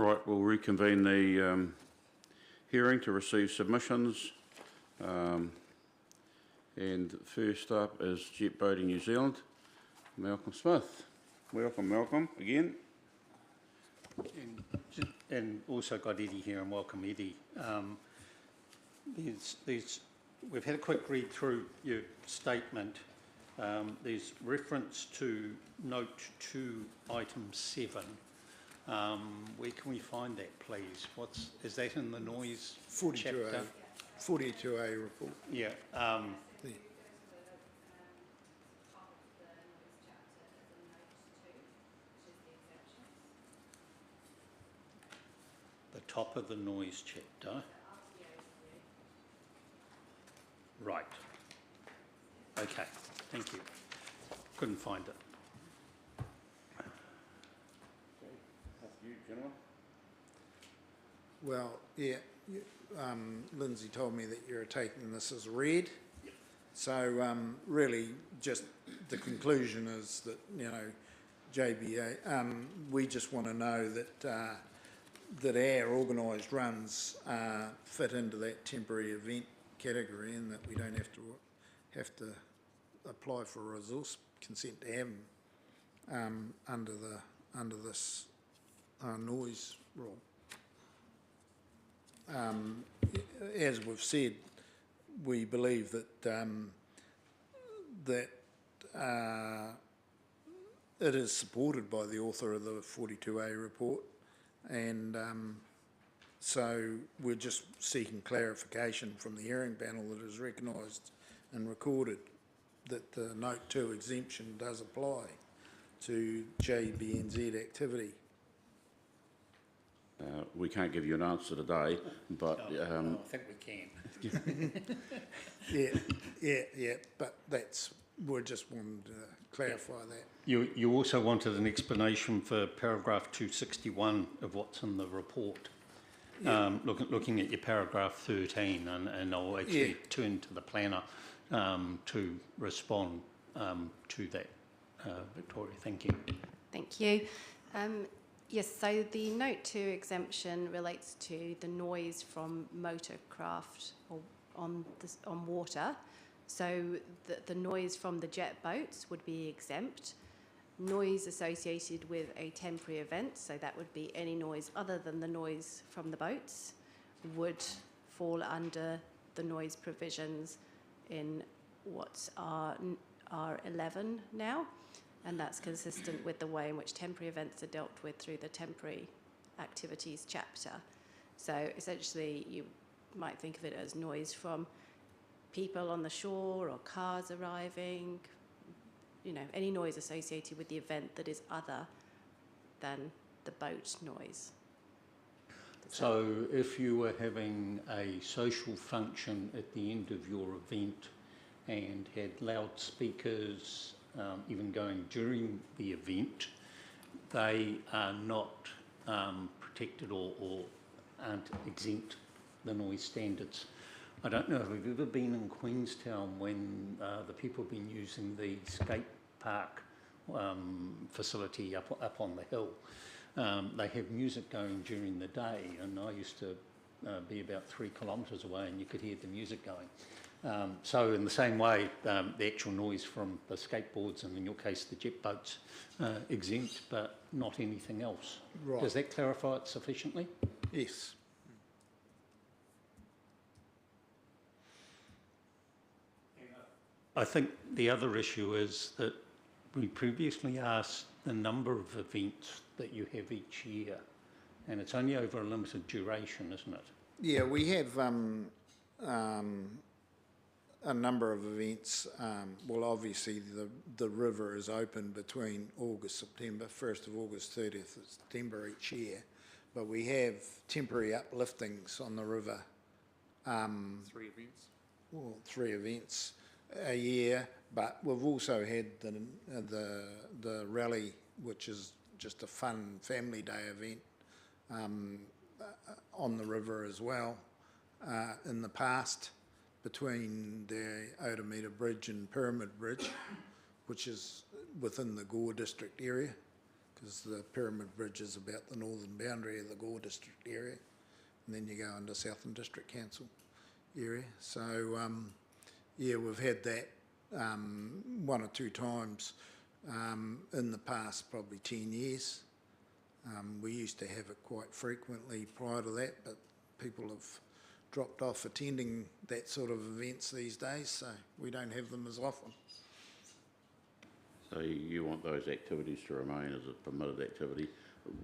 Right, we'll reconvene the hearing to receive submissions. And first up is Jet Boating New Zealand, Malcolm Smith. Welcome, Malcolm, again. And also got Eddie here, and welcome, Eddie. We've had a quick read through your statement. There's reference to Note 2, Item 7. Where can we find that, please? Is that in the noise 42A, chapter? 42A report. Yeah. Yeah. The top of the noise chapter. Right. Okay, thank you. Couldn't find it. You, gentlemen. Well, yeah, Lindsay told me that you're taking this as read. Yep. So really just the conclusion is that, you know, JBA, we just want to know that that our organised runs fit into that temporary event category, and that we don't have to apply for a resource consent to have them under this noise rule. As we've said, we believe that it is supported by the author of the 42A report, and so we're just seeking clarification from the hearing panel that is recognised and recorded that the Note 2 exemption does apply to JBNZ activity. We can't give you an answer today, but... I think we can. Yeah, but we just wanted to clarify that. You also wanted an explanation for paragraph 261 of what's in the report. Yeah. Looking at your paragraph 13, and I'll actually turn to the planner to respond to that. Victoria, thank you. Thank you. Yes, so the Note 2 exemption relates to the noise from motorcraft or on water. So the noise from the jet boats would be exempt. Noise associated with a temporary event, so that would be any noise other than the noise from the boats, would fall under the noise provisions in what's R11 now. And that's consistent with the way in which temporary events are dealt with through the temporary activities chapter. So essentially you might think of it as noise from people on the shore or cars arriving, you know, any noise associated with the event that is other than the boat noise. So if you were having a social function at the end of your event and had loudspeakers even going during the event, they are not protected or aren't exempt the noise standards. I don't know if we've ever been in Queenstown when the people have been using the skate park facility up on the hill. They have music going during the day, and I used to be about 3 kilometres away and you could hear the music going. So in the same way, the actual noise from the skateboards, and in your case the jet boats, exempt, but not anything else. Right. Does that clarify it sufficiently? Yes. I think the other issue is that we previously asked the number of events that you have each year, and it's only over a limited duration, isn't it? Yeah, we have a number of events. Well, obviously the river is open between August, September, 1st of August, 30th of September each year, but we have temporary upliftings on the river. 3 events? Well, 3 events a year, but we've also had the rally, which is just a fun family day event on the river as well in the past, between the Otameita Bridge and Pyramid Bridge, which is within the Gore district area, because the Pyramid Bridge is about the northern boundary of the Gore District area, and then you go into Southern District Council area. So, yeah, we've had that one or two times in the past, probably 10 years. We used to have it quite frequently prior to that, but people have dropped off attending that sort of events these days, so we don't have them as often. So you want those activities to remain as a permitted activity.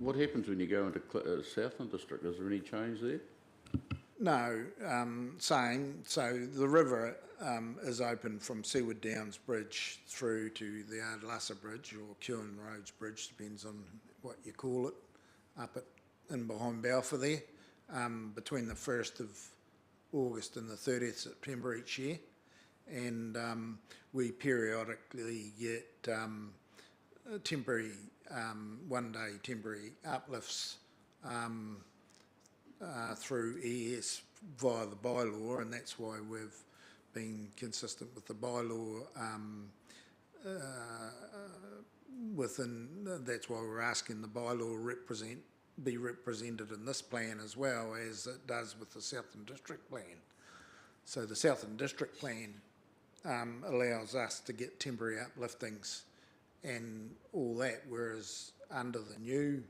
What happens when you go into Southern District? Is there any change there? No, same. So the river is open from Seaward Downs Bridge through to the Ardlassa Bridge, or Kewen Roads Bridge, depends on what you call it, up in behind Balfour there, between the 1st of August and the 30th of September each year. And we periodically get temporary, one-day temporary uplifts through ES via the bylaw, and that's why we've been consistent with the bylaw that's why we're asking the bylaw be represented in this plan as well as it does with the Southern District Plan. So the Southern District Plan allows us to get temporary upliftings and all that, whereas under the new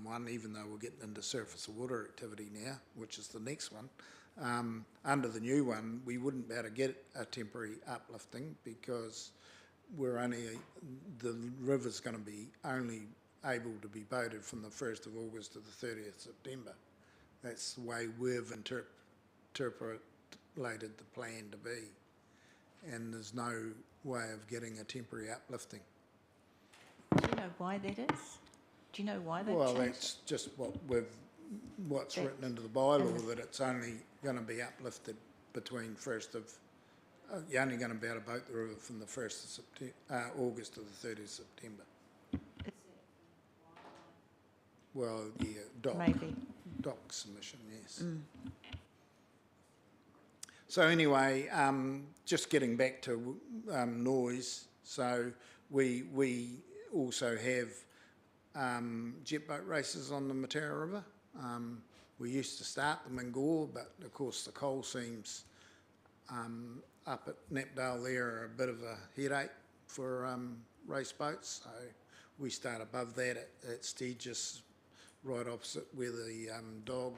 one, even though we're getting into surface water activity now, which is the next one, under the new one, we wouldn't be able to get a temporary uplifting because the river's going to be only able to be boated from the 1st of August to the 30th of September. That's the way we've interpolated the plan to be. And there's no way of getting a temporary uplifting. Do you know why that is? Do you know why they've Well, changed that's just what's written into the bylaw, that it's only going to be uplifted between you're only going to be able to boat the river from the 1st of August to the 30th of September. Well, yeah, Maybe. doc submission, yes. So anyway, just getting back to noise, so we also have jet boat races on the Mataura River. We used to start them in Gore, but of course the coal seams up at Knapdale there are a bit of a headache for race boats, so we start above that at Stegis, right opposite where the dog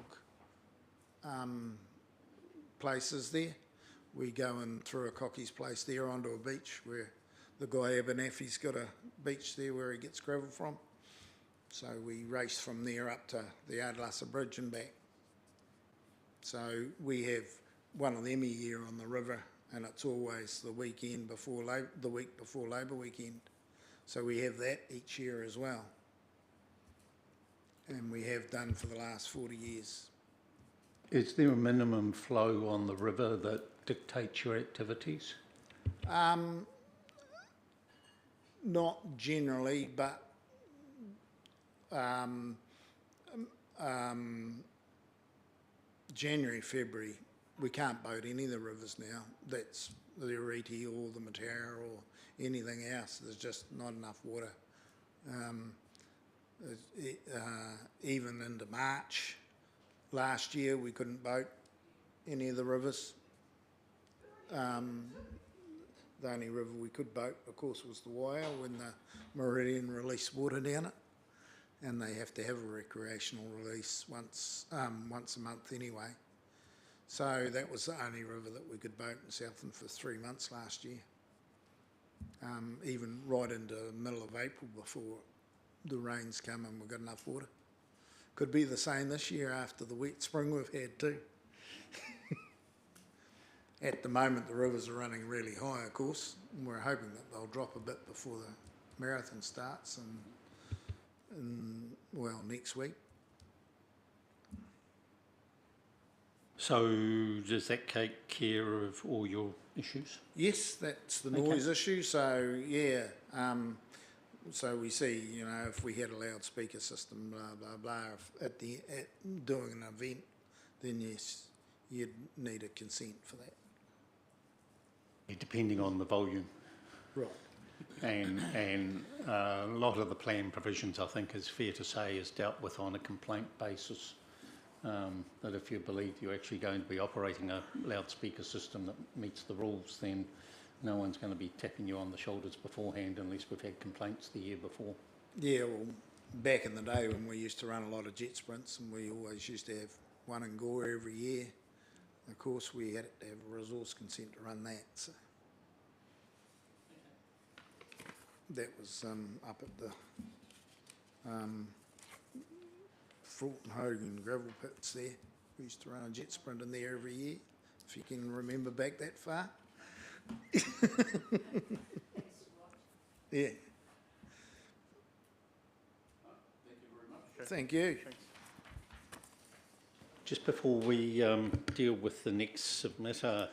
place is there. We go in through a Cocky's place there onto a beach where the guy Abernathy's got a beach there where he gets gravel from. So we race from there up to the Ardlassa Bridge and back. So we have one of them a year on the river, and it's always the weekend before the week before Labour weekend. So we have that each year as well, and we have done for the last 40 years. Is there a minimum flow on the river that dictates your activities? Not generally, but January, February, we can't boat any of the rivers now. That's the Ariti or the Mataura or anything else. There's just not enough water. Even into March last year, we couldn't boat any of the rivers. The only river we could boat, of course, was the Waio when the Meridian released water down it, and they have to have a recreational release once a month anyway. So that was the only river that we could boat in Southland for 3 months last year, even right into the middle of April before the rains come and we've got enough water. Could be the same this year after the wet spring we've had too. At the moment, the rivers are running really high, of course, and we're hoping that they'll drop a bit before the marathon starts next week. So does that take care of all your issues? Yes, that's the noise issue. So yeah, so we see, if we had a loudspeaker system, blah blah blah, at doing an event, then yes, you'd need a consent for that. Depending on the volume. Right. and a lot of the plan provisions, I think, is fair to say, is dealt with on a complaint basis. That if you believe you're actually going to be operating a loudspeaker system that meets the rules, then no one's going to be tapping you on the shoulders beforehand unless we've had complaints the year before. Yeah, well, back in the day when we used to run a lot of jet sprints, and we always used to have one in Gore every year, of course we had to have a resource consent to run that. So that was up at the Fulton Hogan gravel pits there. We used to run a jet sprint in there every year, if you can remember back that far. Yeah. Thank you. Just before we deal with the next submitter,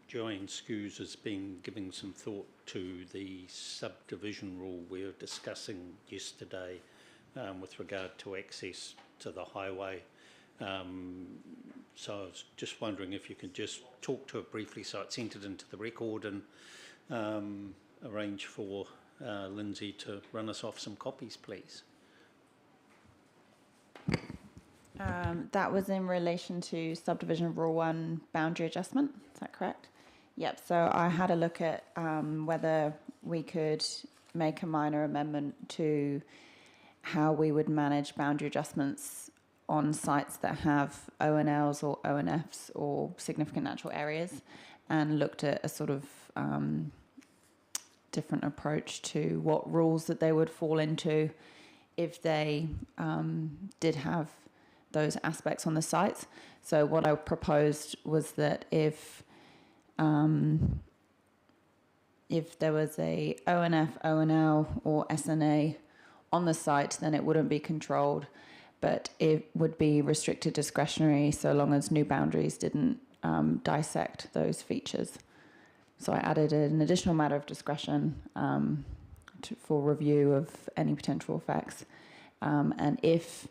Joanne Skews has been giving some thought to the subdivision rule we were discussing yesterday with regard to access to the highway. So I was just wondering if you could just talk to it briefly so it's entered into the record, and arrange for Lindsay to run us off some copies, please. That was in relation to subdivision rule 1 boundary adjustment, is that correct? Yep, so I had a look at whether we could make a minor amendment to how we would manage boundary adjustments on sites that have ONLs or ONFs or significant natural areas, and looked at a sort of different approach to what rules that they would fall into if they did have those aspects on the sites. So what I proposed was that if there was a ONF, ONL or SNA on the site, then it wouldn't be controlled, but it would be restricted discretionary so long as new boundaries didn't dissect those features. So I added an additional matter of discretion for review of any potential effects. And if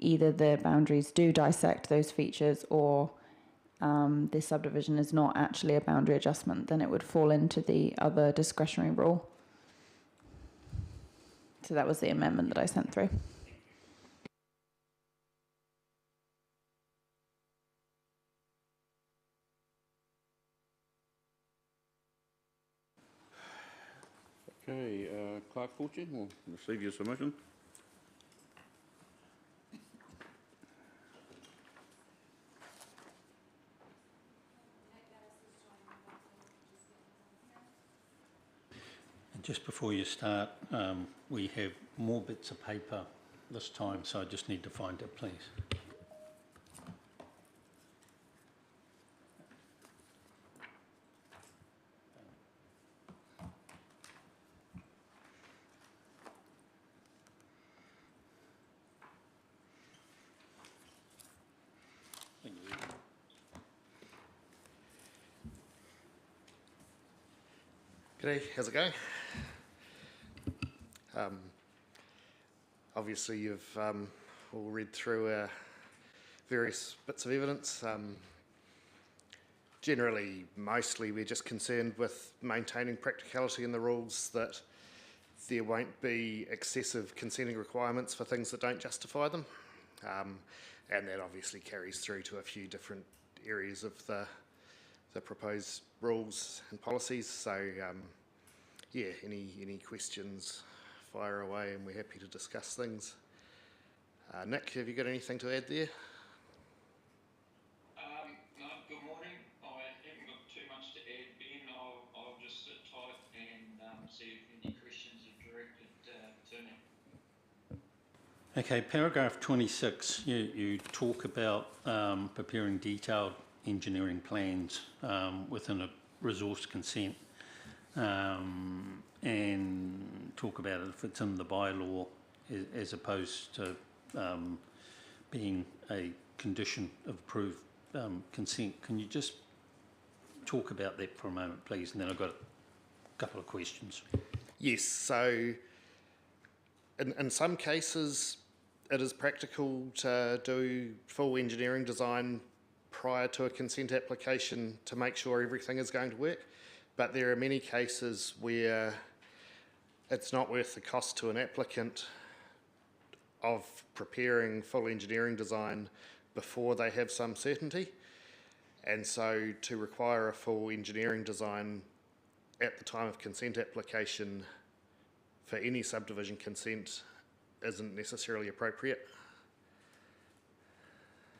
either the boundaries do dissect those features or this subdivision is not actually a boundary adjustment, then it would fall into the other discretionary rule. So that was the amendment that I sent through. Okay, Clerk Fortune will receive your submission. And just before you start, we have more bits of paper this time, so I just need to find it, please. Thank you. G'day, how's it going? Obviously you've all read through various bits of evidence. Generally, mostly we're just concerned with maintaining practicality in the rules, that there won't be excessive consenting requirements for things that don't justify them. And that obviously carries through to a few different areas of the proposed rules and policies. So yeah, any questions, fire away, and we're happy to discuss things. Nick, have you got anything to add there? No, good morning. I haven't got too much to add, Ben. I'll just sit tight and see if any questions are directed to me. Okay, paragraph 26, you talk about preparing detailed engineering plans within a resource consent, and talk about it if it's in the bylaw as opposed to being a condition of approved consent. Can you just talk about that for a moment, please? And then I've got a couple of questions. Yes, so in some cases it is practical to do full engineering design prior to a consent application to make sure everything is going to work. but there are many cases where it's not worth the cost to an applicant of preparing full engineering design before they have some certainty. And so to require a full engineering design at the time of consent application for any subdivision consent isn't necessarily appropriate.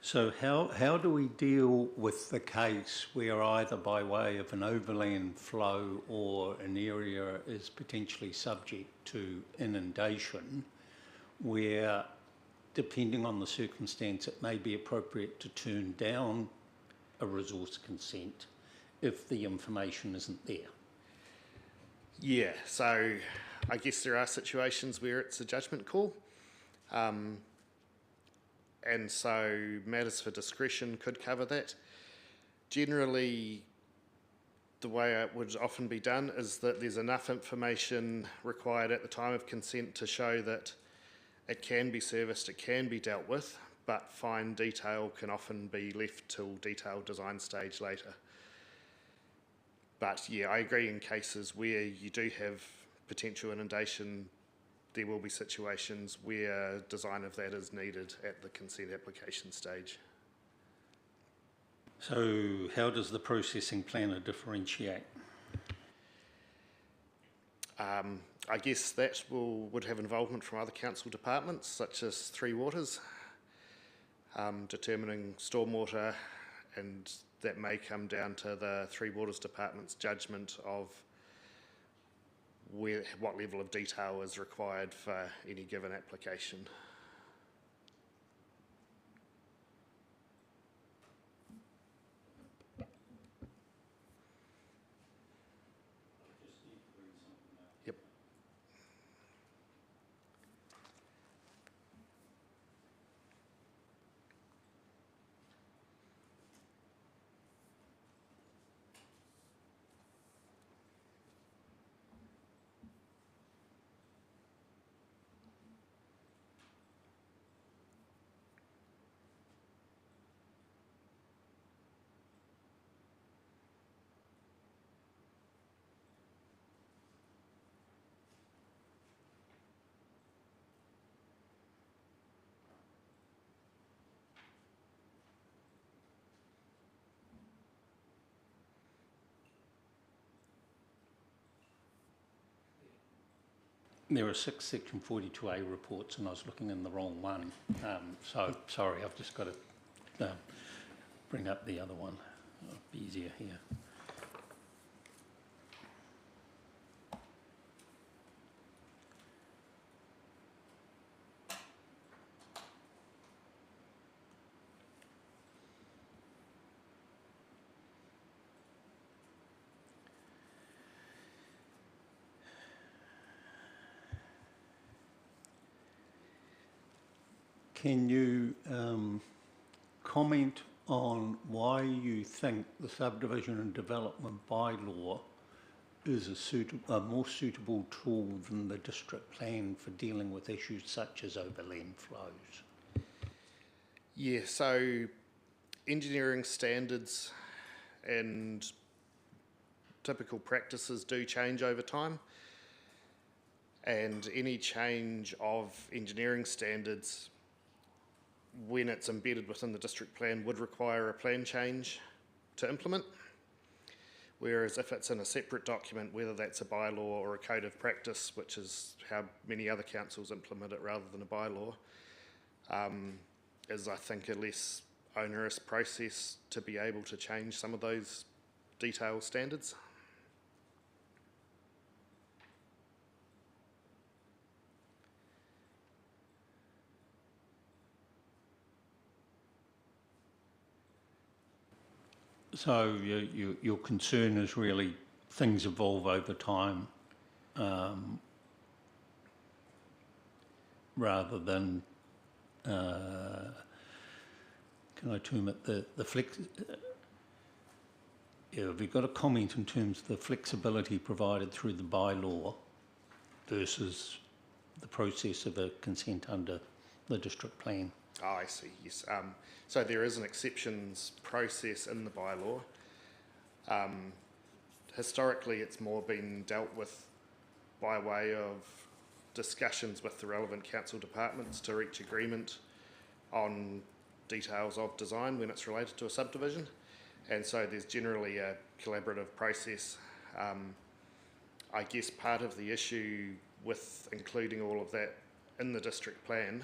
So how do we deal with the case where either by way of an overland flow or an area is potentially subject to inundation, where, depending on the circumstance, it may be appropriate to turn down a resource consent if the information isn't there? Yeah, so I guess there are situations where it's a judgment call. And so matters for discretion could cover that. Generally, the way it would often be done is that there's enough information required at the time of consent to show that it can be serviced, it can be dealt with, but fine detail can often be left till detailed design stage later. But yeah, I agree, in cases where you do have potential inundation, there will be situations where design of that is needed at the consent application stage. So how does the processing planner differentiate? I guess that would have involvement from other council departments, such as Three Waters, determining stormwater, and that may come down to the Three Waters department's judgment of what level of detail is required for any given application. Yep. There are 6 Section 42A reports, and I was looking in the wrong one. So, sorry, I've just got to bring up the other one. It'll be easier here. Can you comment on why you think the subdivision and development bylaw is a more suitable tool than the district plan for dealing with issues such as overland flows? Yeah, so engineering standards and typical practices do change over time, and any change of engineering standards, when it's embedded within the district plan, would require a plan change to implement. Whereas if it's in a separate document, whether that's a bylaw or a code of practice, which is how many other councils implement it rather than a bylaw, is, I think, a less onerous process to be able to change some of those detailed standards. So your concern is really things evolve over time, rather than, can I term it the flex? Yeah, have you got a comment in terms of the flexibility provided through the bylaw versus the process of a consent under the district plan? Oh, I see, yes. So there is an exceptions process in the bylaw. historically, it's more been dealt with by way of discussions with the relevant council departments to reach agreement on details of design when it's related to a subdivision. And so there's generally a collaborative process. I guess part of the issue with including all of that in the district plan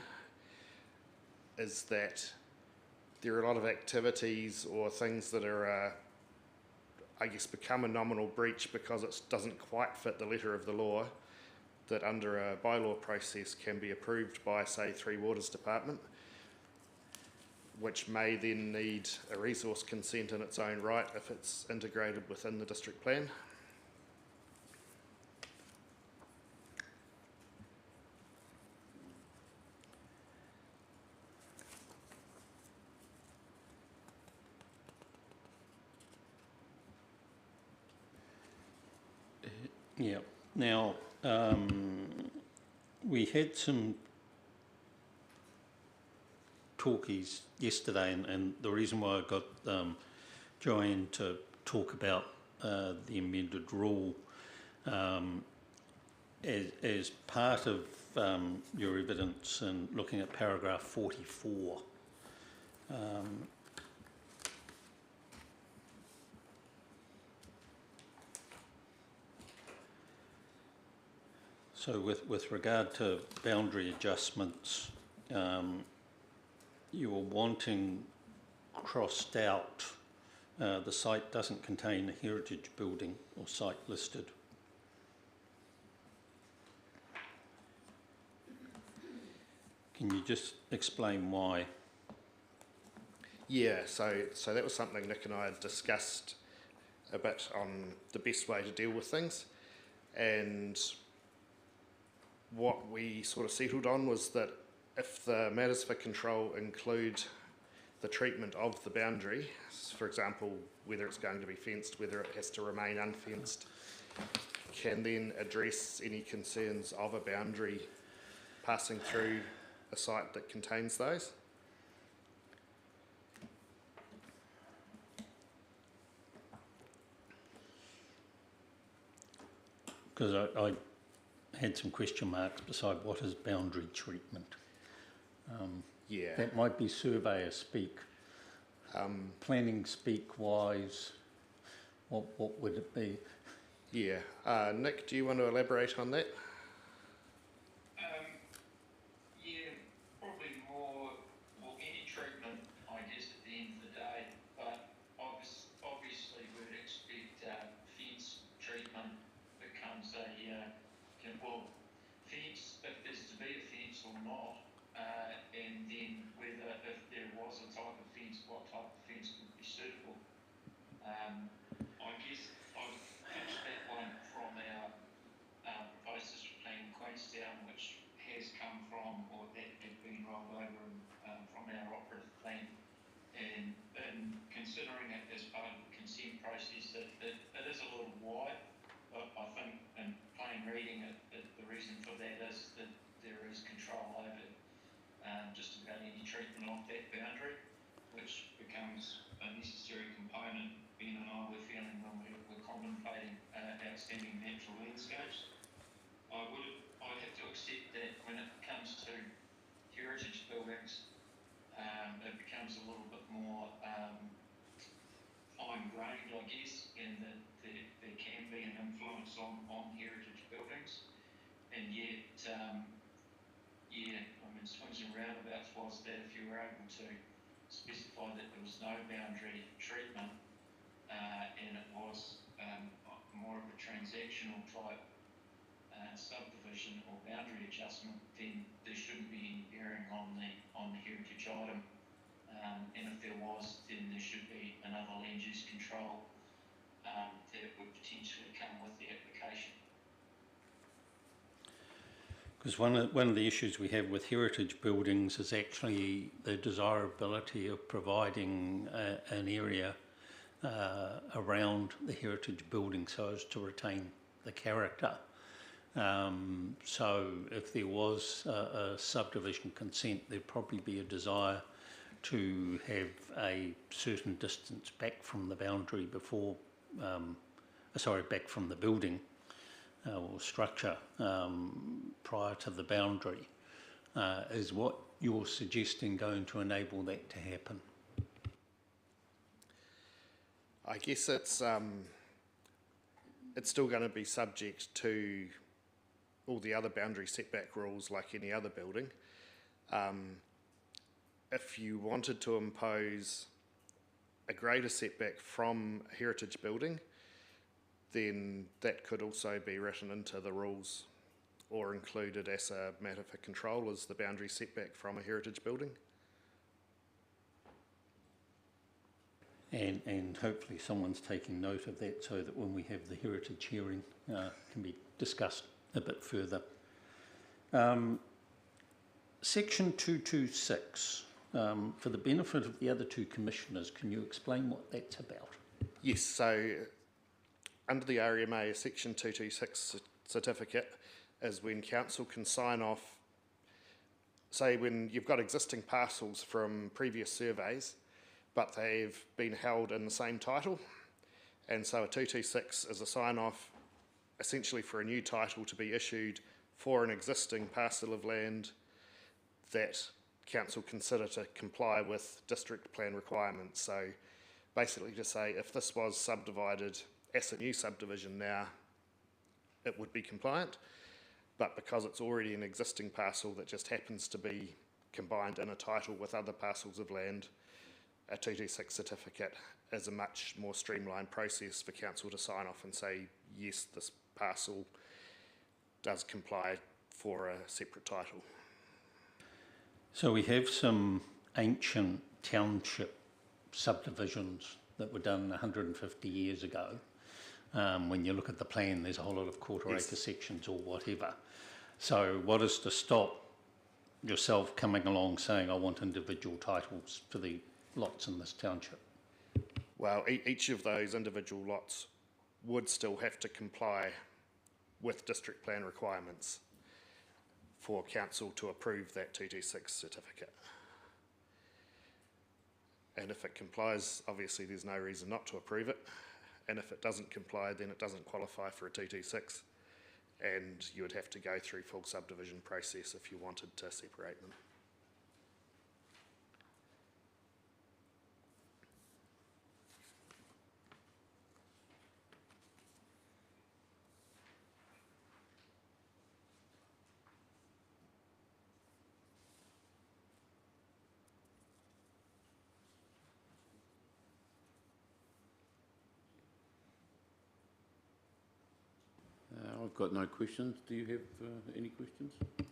is that there are a lot of activities or things that are, I guess, become a nominal breach because it doesn't quite fit the letter of the law, that under a bylaw process can be approved by, say, Three Waters Department, which may then need a resource consent in its own right if it's integrated within the district plan. Yeah. Now, we had some talkies yesterday, and the reason why I got Joanne to talk about the amended rule as part of your evidence and looking at paragraph 44. So with regard to boundary adjustments, you were wanting crossed out, the site doesn't contain a heritage building or site listed. Can you just explain why? Yeah, so that was something Nick and I had discussed a bit on the best way to deal with things, and what we sort of settled on was that if the matters for control include the treatment of the boundary, for example, whether it's going to be fenced, whether it has to remain unfenced, can then address any concerns of a boundary passing through a site that contains those. Because I had some question marks beside what is boundary treatment. Yeah. That might be surveyor speak. Planning speak wise, what would it be? Yeah. Nick, do you want to elaborate on that? Yeah, probably more any treatment, I guess, at the end of the day. But obviously, we'd expect fence treatment becomes fence, if there's to be a fence or not, and then whether if there was a type of fence, what type of fence would be suitable. I guess I've pitched that one from our proposed district plan in Queenstown, which has come from, or that had been rolled over from our operative plan, and considering it as part of the consent process, it is a little wide, but I think in plain reading it, the reason for that is that there is control over just about any treatment of that boundary, which becomes a necessary component Ben and I were feeling when we were contemplating outstanding natural landscapes. I'd have to accept that when it comes to heritage buildings, it becomes a little bit more fine-grained, I guess, in that there can be an influence on heritage buildings, and yet, swings and roundabouts was that if you were able to specify that there was no boundary treatment, and it was more of a transactional type subdivision or boundary adjustment, then there shouldn't be any bearing on the heritage item. And if there was, then there should be another land use control that would potentially come with the application. Because one of the issues we have with heritage buildings is actually the desirability of providing an area around the heritage building so as to retain the character. So if there was a subdivision consent, there'd probably be a desire to have a certain distance back from the boundary before back from the building or structure prior to the boundary. Is what you're suggesting going to enable that to happen? I guess it's still going to be subject to all the other boundary setback rules like any other building. If you wanted to impose a greater setback from a heritage building, then that could also be written into the rules or included as a matter for control as the boundary setback from a heritage building. And hopefully someone's taking note of that so that when we have the heritage hearing, can be discussed a bit further. Section 226, for the benefit of the other two commissioners, can you explain what that's about? Yes, so under the RMA, a Section 226 certificate is when council can sign off, say when you've got existing parcels from previous surveys, but they've been held in the same title. And so a 226 is a sign-off essentially for a new title to be issued for an existing parcel of land that council consider to comply with district plan requirements. So basically to say if this was subdivided as a new subdivision now, it would be compliant. But because it's already an existing parcel that just happens to be combined in a title with other parcels of land, a 226 certificate is a much more streamlined process for council to sign off and say, yes, this parcel does comply for a separate title. So we have some ancient township subdivisions that were done 150 years ago. When you look at the plan, there's a whole lot of quarter-acre sections or whatever. So what is to stop yourself coming along saying, I want individual titles for the lots in this township? Well, each of those individual lots would still have to comply with district plan requirements for council to approve that 226 certificate. And if it complies, obviously there's no reason not to approve it. And if it doesn't comply, then it doesn't qualify for a 226. And you would have to go through full subdivision process if you wanted to separate them. I've got no questions. Do you have any questions? No.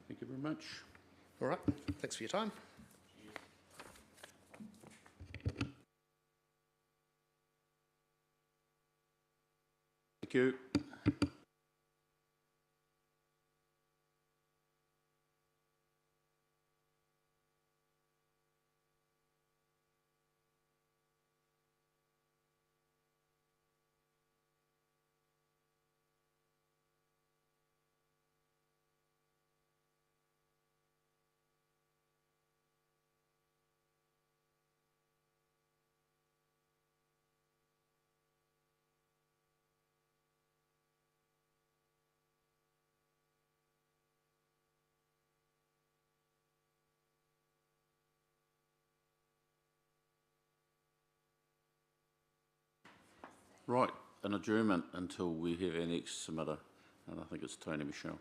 Thank you very much. All right, thanks for your time. Thank you. Right, an adjournment until we have our next submitter, and I think it's Tony Michelle.